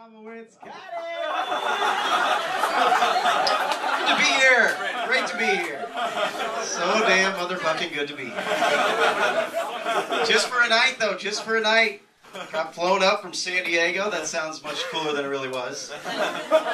Abramowitz. Got it! Good to be here. Great to be here. So damn motherfucking good to be here. Just for a night, though. Just for a night. Got flown up from San Diego. That sounds much cooler than it really was.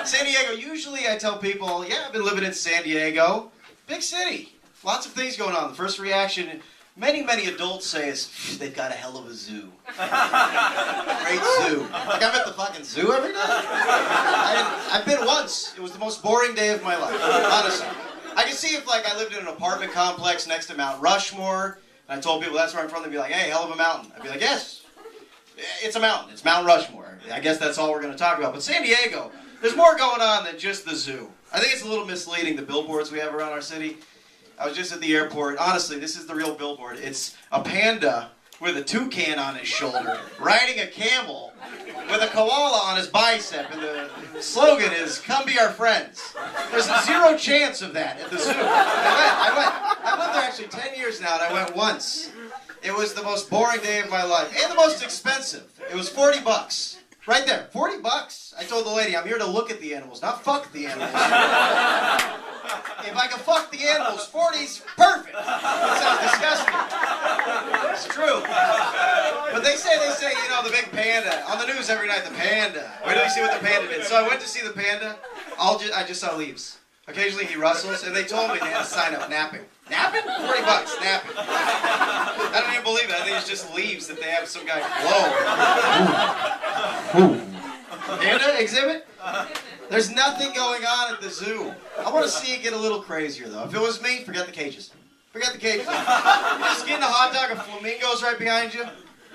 San Diego, usually I tell people, yeah, I've been living in San Diego. Big city. Lots of things going on. The first reaction, many adults say is, they've got a hell of a zoo. Great zoo. Like I'm at the fucking zoo every day? I've been once. It was the most boring day of my life, honestly. I can see if like I lived in an apartment complex next to Mount Rushmore, and I told people that's where I'm from, they'd be like, hey, hell of a mountain. I'd be like, yes. It's a mountain. It's Mount Rushmore. I guess that's all we're going to talk about. But San Diego, there's more going on than just the zoo. I think it's a little misleading, the billboards we have around our city. I was just at the airport. Honestly, this is the real billboard. It's a panda with a toucan on his shoulder, riding a camel with a koala on his bicep. And the slogan is, come be our friends. There's zero chance of that at the zoo. I went. I've lived there actually 10 years now, and I went once. It was the most boring day of my life, and the most expensive. It was $40. Right there, $40. I told the lady, I'm here to look at the animals, not fuck the animals. If I can fuck the animals, 40's perfect. That sounds disgusting. It's true. But they say, you know, the big panda. On the news every night, the panda. Where do we see what the panda did? So I went to see the panda. I just saw leaves. Occasionally he rustles, and they told me they had to sign up napping. Napping? $40, napping. I don't even believe it. I think it's just leaves that they have some guy blow. Panda exhibit? There's nothing going on at the zoo. I want to see it get a little crazier, though. If it was me, forget the cages. Forget the cages. You're just getting a hot dog of flamingos right behind you.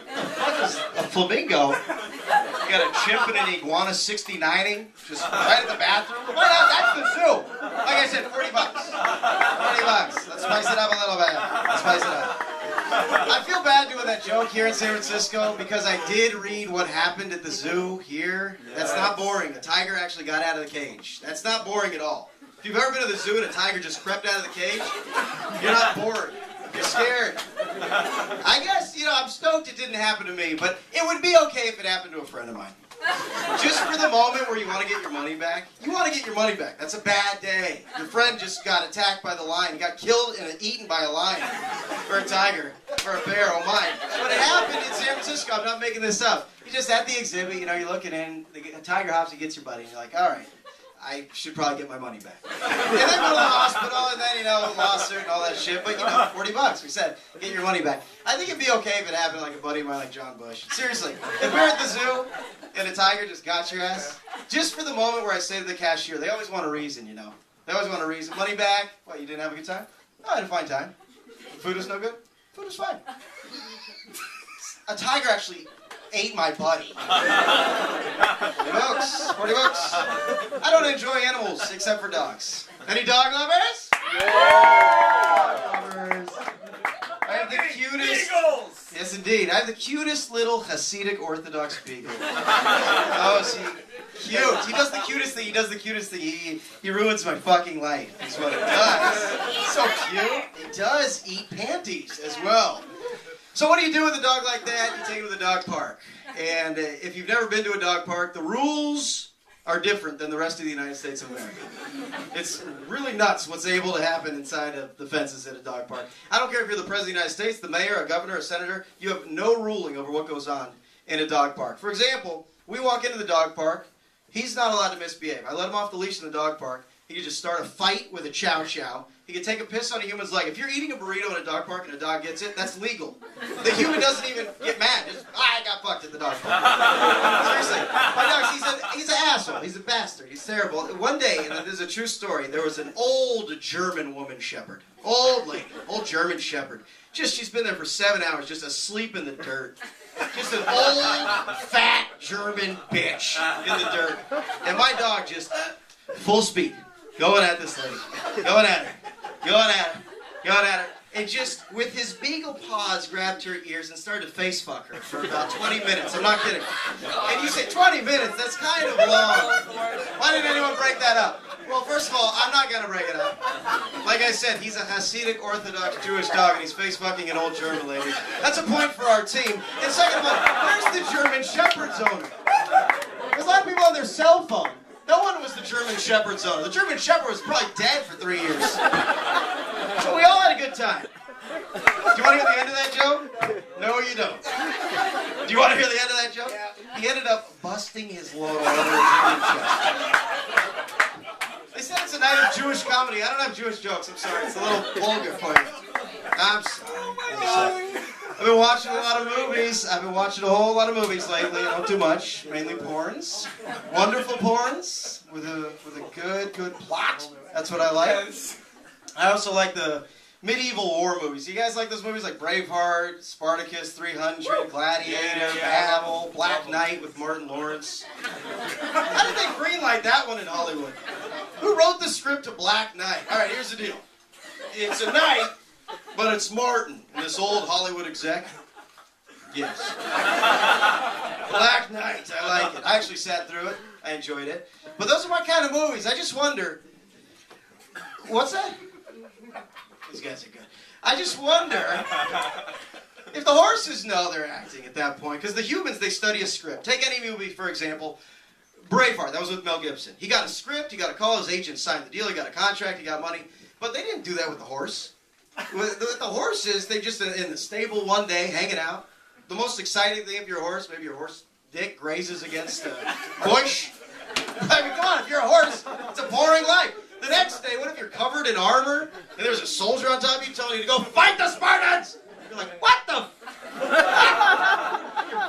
What is a flamingo? You got a chimp and an iguana 69ing just right at the bathroom. Why not? That's the zoo. Like I said, $40. $40. Let's spice it up a little bit. Let's spice it up. I feel bad doing that joke here in San Francisco because I did read what happened at the zoo here. That's not boring. A tiger actually got out of the cage. That's not boring at all. If you've ever been to the zoo and a tiger just crept out of the cage, you're not bored. You're scared. I guess, you know, I'm stoked it didn't happen to me, but it would be okay if it happened to a friend of mine. Just for the moment where you want to get your money back. You want to get your money back. That's a bad day. Your friend just got attacked by the lion. He got killed and eaten by a lion. Or a tiger. Or a bear. Oh my. But it happened in San Francisco. I'm not making this up. You're just at the exhibit, you know, you're looking in. A tiger hops and gets your buddy. And you're like, all right. I should probably get my money back. And then go to the hospital, and then, you know, lawsuit and all that shit. But, you know, $40. We said, get your money back. I think it'd be okay if it happened to, like, a buddy of mine like John Bush. Seriously. If we're at the zoo, and a tiger just got your ass, just for the moment where I say to the cashier, they always want a reason, you know. They always want a reason. Money back. What, you didn't have a good time? No, I had a fine time. Food was no good? Food was fine. A tiger actually ate my buddy. $40. $40. I don't enjoy animals except for dogs. Any dog lovers? Yeah! Lovers. I have the cutest. Beagles! Yes, indeed. I have the cutest little Hasidic Orthodox beagle. Oh, is he cute? He does the cutest thing. He does the cutest thing. He ruins my fucking life. That's what it does. So cute. It does eat panties as well. So what do you do with a dog like that? You take it to the dog park. And if you've never been to a dog park, the rules are different than the rest of the United States of America. It's really nuts what's able to happen inside of the fences at a dog park. I don't care if you're the President of the United States, the mayor, a governor, a senator, you have no ruling over what goes on in a dog park. For example, we walk into the dog park, he's not allowed to misbehave. I let him off the leash in the dog park. He could just start a fight with a chow chow. He could take a piss on a human's leg. If you're eating a burrito in a dog park and a dog gets it, that's legal. The human doesn't even get mad. Just, I got fucked at the dog park. Seriously. My dog, he's an asshole. He's a bastard. He's terrible. One day, and this is a true story, there was an old German woman shepherd. Old lady. Old German shepherd. She's been there for 7 hours, just asleep in the dirt. Just an old, fat German bitch in the dirt. And my dog just, full speed, going at this lady. Going at her. Going at her, going at her, and just with his beagle paws grabbed her ears and started to face fuck her for about 20 minutes. I'm not kidding. And you say 20 minutes, that's kind of long. Why didn't anyone break that up? Well, first of all, I'm not going to break it up. Like I said, he's a Hasidic Orthodox Jewish dog, and he's face fucking an old German lady. That's a point for our team. And second of all, where's the German Shepherd's owner? There's a lot of people on German Shepherd's owner. The German Shepherd was probably dead for 3 years. So we all had a good time. Do you want to hear the end of that joke? No, you don't. Do you want to hear the end of that joke? Yeah. He ended up busting his load all over his chest. They said it's a night of Jewish comedy. I don't have Jewish jokes. I'm sorry. It's a little vulgar for you. I'm sorry. I've been watching a lot of movies. I've been watching a whole lot of movies lately. I don't do much. Mainly porns. Wonderful porns with a good plot. That's what I like. I also like the medieval war movies. You guys like those movies like Braveheart, Spartacus, 300, Gladiator, Babel, Black Knight with Martin Lawrence? How did they greenlight that one in Hollywood? Who wrote the script to Black Knight? All right, here's the deal. It's a knight, but it's Martin, this old Hollywood exec. Yes. Black Knight, I like it. I actually sat through it. I enjoyed it. But those are my kind of movies. I just wonder, what's that? These guys are good. I just wonder if the horses know they're acting at that point. Because the humans, they study a script. Take any movie, for example. Braveheart, that was with Mel Gibson. He got a script, he got a call, his agent signed the deal, he got a contract, he got money. But they didn't do that with the horse. With the horses, they just in the stable one day, hanging out. The most exciting thing if you're a horse, maybe your horse dick grazes against a bush. I mean, come on, if you're a horse, it's a boring life. The next day, what if you're covered in armor, and there's a soldier on top of you telling you to go fight the Spartans? You're like, what the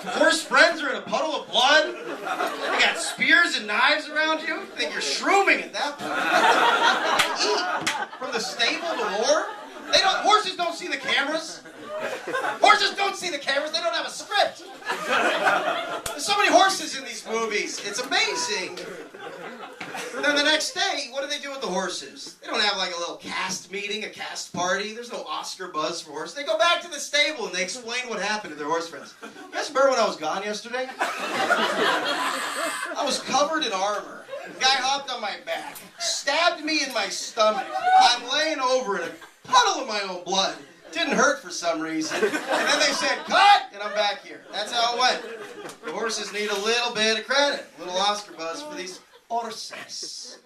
horse friends are in a puddle of blood? They got spears and knives around you? You think you're shrooming at that point. From the stable to war? Horses don't see the cameras. Horses don't see the cameras. They don't have a script. There's so many horses in these movies. It's amazing. Then the next day, what do they do with the horses? They don't have like a little cast meeting, a cast party. There's no Oscar buzz for horses. They go back to the stable and they explain what happened to their horse friends. You guys remember when I was gone yesterday? I was covered in armor. The guy hopped on my back, stabbed me in my stomach. I'm laying over in a puddle of my own blood. Didn't hurt for some reason. And then they said, cut! And I'm back here. That's how it went. The horses need a little bit of credit. A little Oscar buzz for these horses.